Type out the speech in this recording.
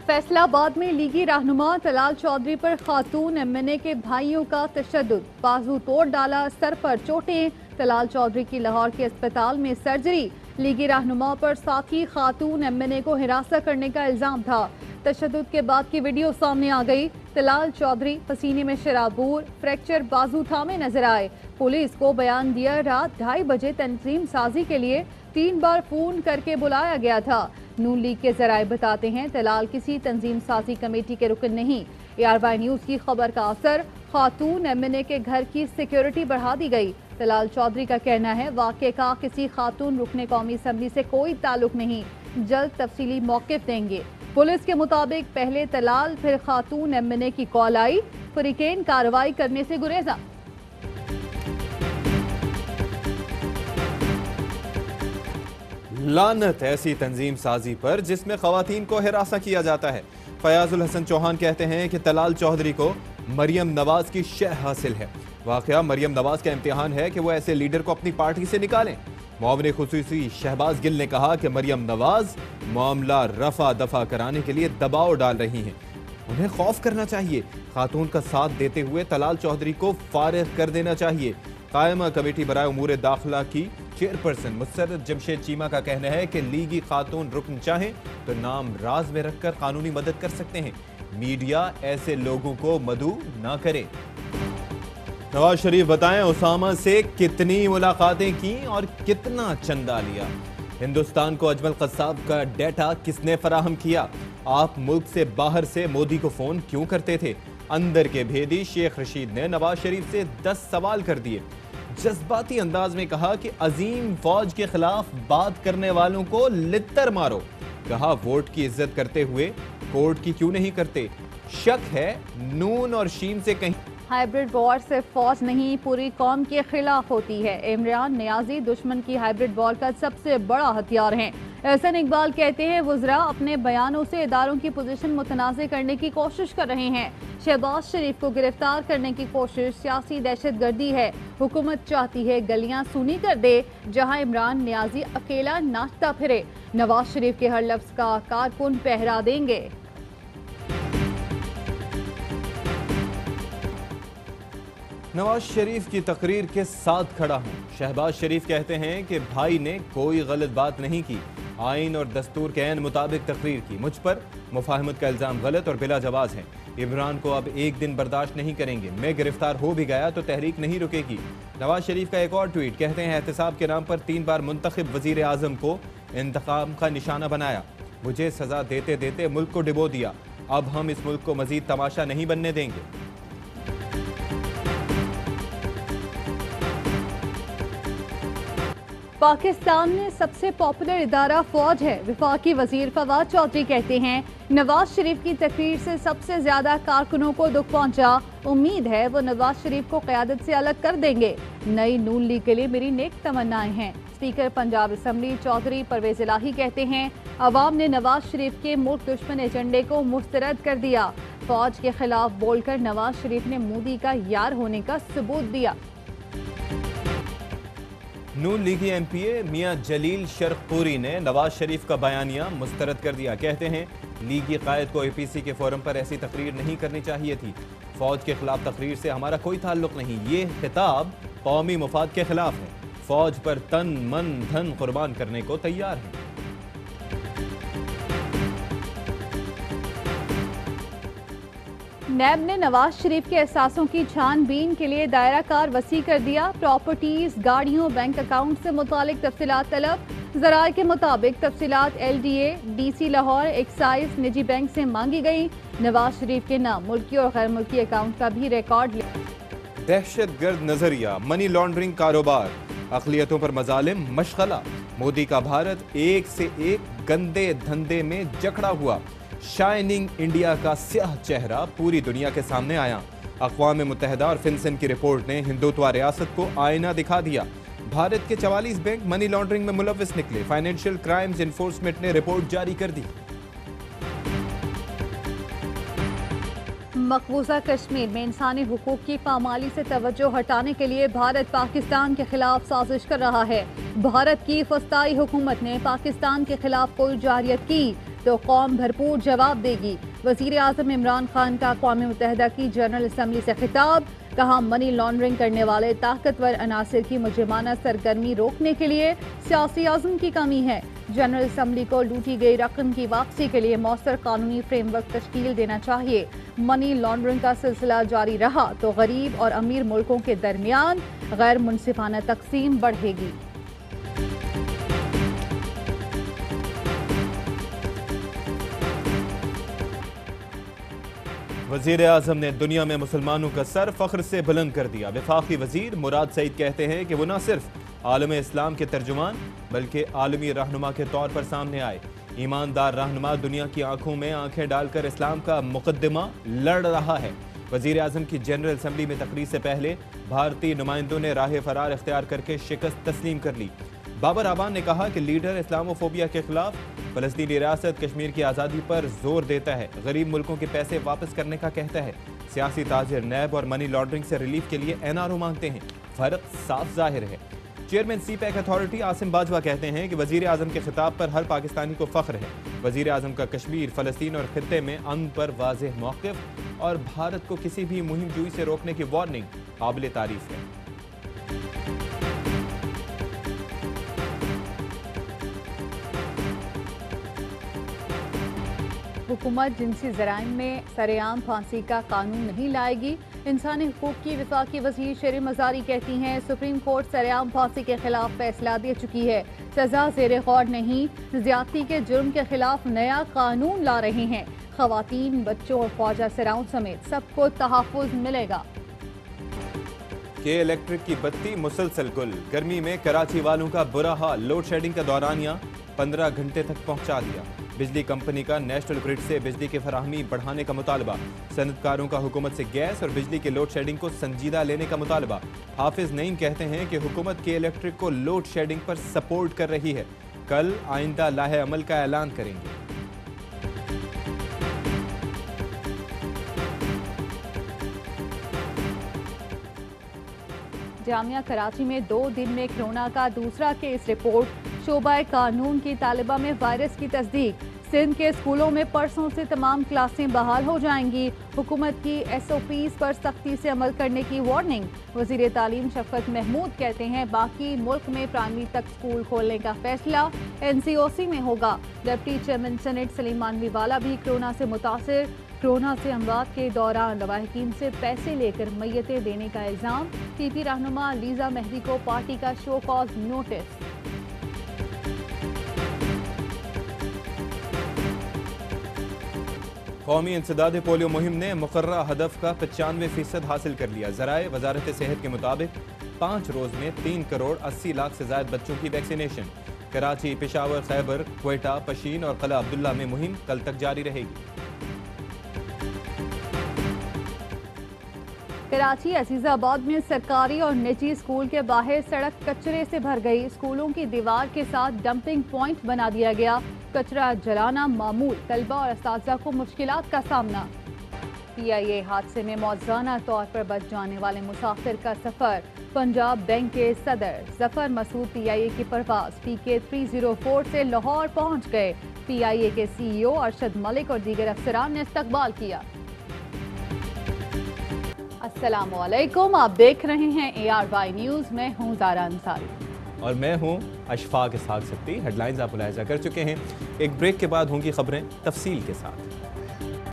फैसलाबाद में लीगी रहनुमा तलाल चौधरी पर खातून एमएनए के भाइयों का तशद्दुद, बाजू तोड़ डाला, सर पर चोटें। तलाल चौधरी की लाहौर के अस्पताल में सर्जरी। लीगी रहनुमा पर साथी खातून एमएनए को हिरासत करने का इल्जाम था। तशद्दुद के बाद की वीडियो सामने आ गई। तलाल चौधरी पसीने में शराबूर, फ्रैक्चर बाजू थामे नजर आए। पुलिस को बयान दिया रात 2:30 बजे तंजीम साजी के लिए 3 बार फोन करके बुलाया गया था। नून लीग के जराये बताते हैं तलाल किसी तंजीम साजी कमेटी के रुकन नहीं। ARY न्यूज की खबर का असर, खातून एमएनए के घर की सिक्योरिटी बढ़ा दी गई। तलाल चौधरी का कहना है वाक़े का किसी खातून रुकने कौमी असम्बली से कोई ताल्लुक नहीं, जल्द तफसीली मौक़िफ़ देंगे। पुलिस के मुताबिक पहले तलाल फिर खातून एमएनए की कॉल आई, फरीकेन कार्रवाई करने से गुरेजा। लानत ऐसी तंजीम साजी पर जिसमें खवातीन को हिरासा किया जाता है। फयाजुल हसन चौहान कहते हैं कि तलाल चौधरी को मरियम नवाज की शह हासिल है। वाकया मरियम नवाज का इम्तिहान है कि वो ऐसे लीडर को अपनी पार्टी से निकालें। मुआविन खुसूसी शहबाज गिल ने कहा कि मरियम नवाज मामला रफा दफा कराने के लिए दबाव डाल रही हैं, उन्हें खौफ करना चाहिए। खातून का साथ देते हुए तलाल चौधरी को फारिग कर देना चाहिए। कायमा कमेटी बराए उमूर दाखिला की चेयरपर्सन मुसर्रत जमशेद चीमा का कहना है कि लीगी खातून रुकन चाहें तो नाम राज में रखकर कानूनी मदद कर सकते हैं। मीडिया ऐसे लोगों को मदऊ ना करे। नवाज शरीफ बताएं उसामा से कितनी मुलाकातें की और कितना चंदा लिया। हिंदुस्तान को अजमल कसाब का डेटा किसने फराहम किया? आप मुल्क से बाहर से मोदी को फोन क्यों करते थे? अंदर के भेदी शेख रशीद ने नवाज शरीफ से 10 सवाल कर दिए। जज्बाती अंदाज में कहा कि अजीम फौज के खिलाफ बात करने वालों को लित्तर मारो। कहा वोट की इज्जत करते हुए कोर्ट की क्यों नहीं करते? शक है नून और शीन से कहीं। हाइब्रिड वॉर सिर्फ फौज नहीं पूरी कौम के खिलाफ होती है। इमरान नियाजी दुश्मन की हाइब्रिड वॉर का सबसे बड़ा हथियार हैं। एहसन इकबाल कहते हैं वज़रा अपने बयानों से इदारों की पोजीशन मुतनाज़ करने की कोशिश कर रहे हैं। शहबाज शरीफ को गिरफ्तार करने की कोशिश सियासी दहशत गर्दी है। हुकूमत चाहती है गलियां सूनी कर दे जहां इमरान नियाजी अकेला नाचता फिरे। नवाज शरीफ के हर लफ्ज का कारकुन पहरा देंगे। नवाज शरीफ की तकरीर के साथ खड़ा हूं। शहबाज शरीफ कहते हैं कि भाई ने कोई गलत बात नहीं की, आइन और दस्तूर के ऐन मुताबिक तकरीर की। मुझ पर मुफाहमत का इल्ज़ाम गलत और बिला जवाज है। इमरान को अब एक दिन बर्दाश्त नहीं करेंगे। मैं गिरफ्तार हो भी गया तो तहरीक नहीं रुकेगी। नवाज शरीफ का एक और ट्वीट, कहते हैं एहतसाब के नाम पर 3 बार मुंतखब वजीर आजम को इंतकाम का निशाना बनाया। मुझे सजा देते देते मुल्क को डिबो दिया। अब हम इस मुल्क को मजीद तमाशा नहीं बनने देंगे। पाकिस्तान में सबसे पॉपुलर इदारा फौज है। वफाकी वजीर फवाद चौधरी कहते हैं नवाज शरीफ की तकरीर से सबसे ज्यादा कारकुनों को दुख पहुंचा। उम्मीद है वो नवाज शरीफ को क़यादत से अलग कर देंगे। नई नून लीग के लिए मेरी नेक तमन्नाएं हैं। स्पीकर पंजाब असम्बली चौधरी परवेज इलाही कहते हैं अवाम ने नवाज शरीफ के मुल्क दुश्मन एजेंडे को मुस्तरद कर दिया। फौज के खिलाफ बोलकर नवाज शरीफ ने मोदी का यार होने का सबूत दिया। नून लीगी MPA मियां जलील शर्खपुरी ने नवाज शरीफ का बयानिया मुस्तरद कर दिया। कहते हैं लीगी कायद को APC के फोरम पर ऐसी तकरीर नहीं करनी चाहिए थी। फौज के खिलाफ तकरीर से हमारा कोई ताल्लुक नहीं। ये खिताब कौमी मफाद के खिलाफ है। फौज पर तन मन धन कुर्बान करने को तैयार है। नैब ने नवाज शरीफ के एहसासों की छानबीन के लिए दायरा कार वसी कर दिया। प्रॉपर्टीज, गाड़ियों, बैंक अकाउंट से मुतालिक तफसीलात तलब। जराये के मुताबिक तफसीलात LDA, DC लाहौर, एक्साइज, निजी बैंक से मांगी गई। नवाज शरीफ के नाम मुल्की और गैर मुल्की अकाउंट का भी रिकॉर्ड लिया। दहशत गर्द नजरिया, मनी लॉन्ड्रिंग कारोबार, अक़लियतों पर मजालिम, मशगला। मोदी का भारत एक से एक गंदे धंधे में जकड़ा हुआ। शाइनिंग इंडिया का स्याह चेहरा पूरी दुनिया के सामने आया। अक़वाम मुत्तहिदा और फिनसन की रिपोर्ट ने हिंदुत्व रियासत को आईना दिखा दिया। भारत के 44 बैंक मनी लॉन्ड्रिंग में मुलव्विस निकले। फाइनेंशियल क्राइम्स इन्फोर्समेंट ने रिपोर्ट जारी कर दी। मकबूजा कश्मीर में इंसानी हुकूक की पामाली से तवज्जो हटाने के लिए भारत पाकिस्तान के खिलाफ साजिश कर रहा है। भारत की फस्ताई हुकूमत ने पाकिस्तान के खिलाफ कोई जारियत की। तो कौम भरपूर जवाब देगी। वज़ीर आज़म इमरान खान का अक़वाम मुत्तहिदा की जनरल असम्बली से खिताब, कहा मनी लॉन्ड्रिंग करने वाले ताकतवर अनासिर की मुजरिमाना सरगर्मी रोकने के लिए सियासी आज़म की कमी है। जनरल असम्बली को लूटी गई रकम की वापसी के लिए मौसर कानूनी फ्रेमवर्क तश्कील देना चाहिए। मनी लॉन्ड्रिंग का सिलसिला जारी रहा तो गरीब और अमीर मुल्कों के दरमियान गैर मुनसिफाना तकसीम बढ़ेगी। वज़ीर आज़म ने दुनिया में मुसलमानों का सर फख्र से बुलंद कर दिया। वफाकी वज़ीर मुराद सईद कहते हैं कि वो न सिर्फ आलम इस्लाम के तर्जुमान बल्कि आलमी रहनुमा के तौर पर सामने आए। ईमानदार रहनुमा दुनिया की आंखों में आंखें डालकर इस्लाम का मुकद्दमा लड़ रहा है। वज़ीर आज़म की जनरल असम्बली में तकरीर से पहले भारतीय नुमाइंदों ने राह फरार इख्तियार करके शिकस्त तस्लीम कर ली। बाबर आबान ने कहा कि लीडर इस्लामोफोबिया के खिलाफ फ़लस्तीनी रियासत कश्मीर की आज़ादी पर जोर देता है, गरीब मुल्कों के पैसे वापस करने का कहता है। सियासी ताजिर नैब और मनी लॉन्ड्रिंग से रिलीफ के लिए NRO मांगते हैं। फ़र्क साफ जाहिर है। Chairman CPEC authority Asim Bajwa कहते हैं कि वज़ीर आज़म के खिताब पर हर पाकिस्तानी को फ़ख्र है। वज़ीर आज़म का कश्मीर, फ़लस्तीन और खित्ते में अमन पर वाज़ेह मौक़िफ़ और भारत को किसी भी मुहिम जुई से रोकने की वार्निंग काबिल तारीफ़ है। हुकूमत जिनसी ज़राइम में सरेआम फांसी का कानून नहीं लाएगी। इंसानी हुकूक की वफाकी वज़ीर शेर मज़ारी कहती हैं सुप्रीम कोर्ट सरेआम फांसी के खिलाफ फैसला दे चुकी है, सजा ज़ेर गौर नहीं, ज्यादती के जुर्म के खिलाफ नया कानून ला रहे हैं। ख़वातीन, बच्चों और ख्वाजा सराउं समेत सबको तहफ़्फ़ुज़ मिलेगा। के इलेक्ट्रिक की बत्ती मुसलसल गुल। गर्मी में कराची वालों का बुरा हाल। लोड शेडिंग का दौरानिया 15 घंटे तक पहुंचा दिया। बिजली कंपनी का नेशनल ग्रिड से बिजली की फराहमी बढ़ाने का मुतालबा। सनतकारों का हुकूमत से गैस और बिजली के लोड शेडिंग को संजीदा लेने का मुतालबा। हाफिज नईम कहते हैं कि हुकूमत के इलेक्ट्रिक को लोड शेडिंग पर सपोर्ट कर रही है। कल आइंदा लाहे अमल का ऐलान करेंगे। जामिया कराची में 2 दिन में कोरोना का दूसरा केस रिपोर्ट। शोबा कानून की तालिबा में वायरस की तस्दीक। सिंध के स्कूलों में परसों से तमाम क्लासें बहाल हो जाएंगी। हुकूमत की SOPs पर सख्ती से अमल करने की वार्निंग। वज़ीर तालीम शफकत महमूद कहते हैं बाकी मुल्क में प्राइमरी तक स्कूल खोलने का फैसला NCOC में होगा। Deputy chairman senate Salim Mandviwalla भी कोरोना से मुतासिर। कोरोना से अमवात के दौरान लवाहिकीन से पैसे लेकर मैयतें देने का इल्ज़ाम। PP रहनुमा लीजा मेहदी को पार्टी का शो कॉज नोटिस। कौमी इंसदाद पोलियो मुहिम ने मुकर्ररा हदफ का 95% हासिल कर लिया। ज़राए वजारत सेहत के मुताबिक 5 रोज़ में 3 करोड़ 80 लाख से ज़ायद बच्चों की वैक्सीनेशन। कराची, पेशावर, खैबर, क्वेटा, पशीन और कला अब्दुल्ला में मुहिम कल तक जारी रहेगी। कराची अजीजाबाद में सरकारी और निजी स्कूल के बाहर सड़क कचरे से भर गई। स्कूलों की दीवार के साथ डंपिंग पॉइंट बना दिया गया। कचरा जलाना मामूल। तलबा और असातिज़ा को मुश्किलात का सामना। PIA हादसे में मौज़ाना तौर पर बच जाने वाले मुसाफिर का सफर। पंजाब बैंक के सदर जफर मसूद PIA की परवाज़ PK 304 से लाहौर पहुंच गए। PIA के CEO अरशद मलिक और दीगर अफसरान ने इस्तकबाल किया। अस्सलामुअलैकुम, आप देख रहे हैं ARY न्यूज़। मैं हूँ ज़ारा अंसारी और मैं हूँ अशफाक इसहाक सत्ती। हेडलाइंस आप मुलाहिजा कर चुके हैं। एक ब्रेक के बाद होंगी खबरें तफसील के साथ।